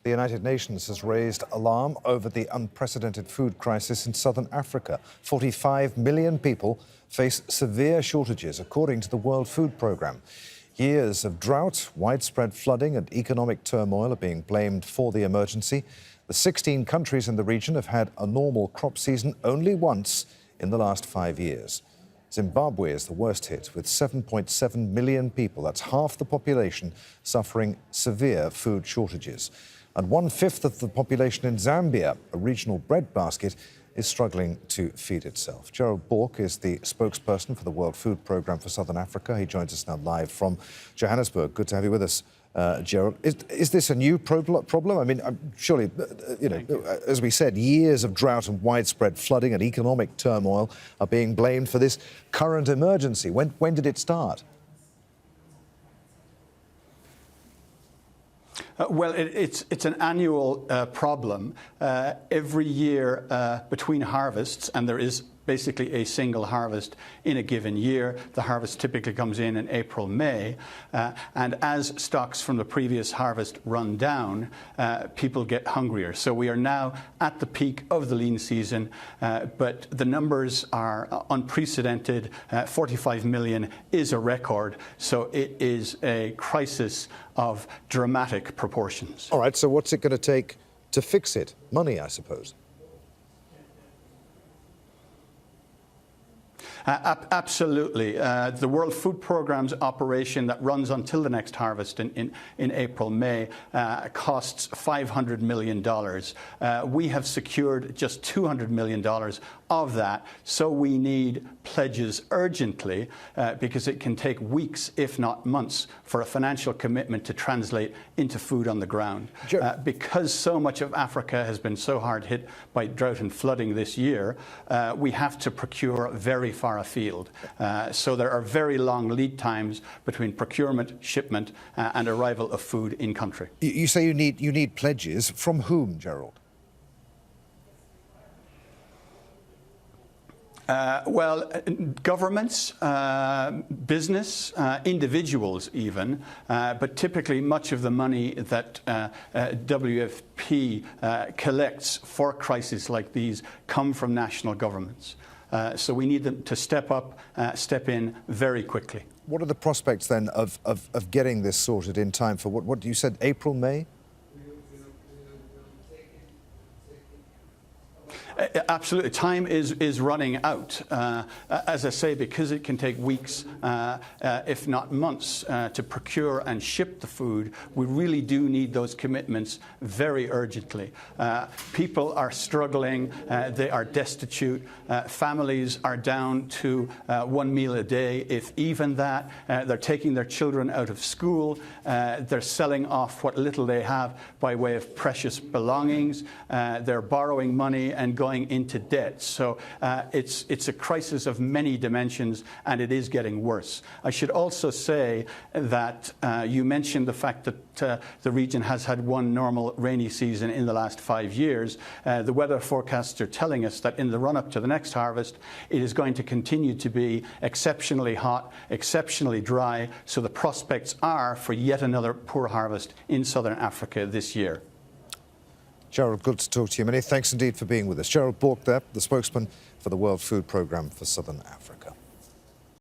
The United Nations has raised alarm over the unprecedented food crisis in southern Africa. 45 million people face severe shortages, according to the World Food Programme. Years of drought, widespread flooding and economic turmoil are being blamed for the emergency. The 16 countries in the region have had a normal crop season only once in the last 5 years. Zimbabwe is the worst hit, with 7.7 million people, that's half the population, suffering severe food shortages. And 1/5 of the population in Zambia, a regional breadbasket, is struggling to feed itself. Gerald Bourke is the spokesperson for the World Food Programme for Southern Africa. He joins us now live from Johannesburg. Good to have you with us, Gerald. Is this a new problem? I mean, surely, as we said, years of drought and widespread flooding and economic turmoil are being blamed for this current emergency. When did it start? Well, it's an annual problem. Every year between harvests, and there is basically a single harvest in a given year. The harvest typically comes in April, May, and as stocks from the previous harvest run down, people get hungrier. So we are now at the peak of the lean season, but the numbers are unprecedented. 45 million is a record, so it is a crisis of dramatic proportions. All right, so what's it going to take to fix it? Money, I suppose. Absolutely. The World Food Programme's operation that runs until the next harvest in April, May, costs $500 million. We have secured just $200 million of that, so we need pledges urgently because it can take weeks, if not months, for a financial commitment to translate into food on the ground. Because so much of Africa has been so hard hit by drought and flooding this year, we have to procure very far afield. So there are very long lead times between procurement, shipment and arrival of food in country. You say you need pledges. From whom, Gerald? Well, governments, business, individuals even, but typically much of the money that WFP collects for crises like these come from national governments. So we need them to step up, step in very quickly. What are the prospects then of getting this sorted in time for what you said, April, May? Absolutely. Time is running out. As I say, because it can take weeks, if not months, to procure and ship the food, we really do need those commitments very urgently. People are struggling. They are destitute. Families are down to one meal a day, if even that. They're taking their children out of school. They're selling off what little they have by way of precious belongings. They're borrowing money and going into debt. So it's a crisis of many dimensions, and it is getting worse. I should also say that you mentioned the fact that the region has had one normal rainy season in the last 5 years. The weather forecasts are telling us that in the run-up to the next harvest, it is going to continue to be exceptionally hot, exceptionally dry, so the prospects are for yet another poor harvest in southern Africa this year. Gerald, good to talk to you. Many thanks indeed for being with us. Gerald Bourke there, the spokesman for the World Food Programme for Southern Africa.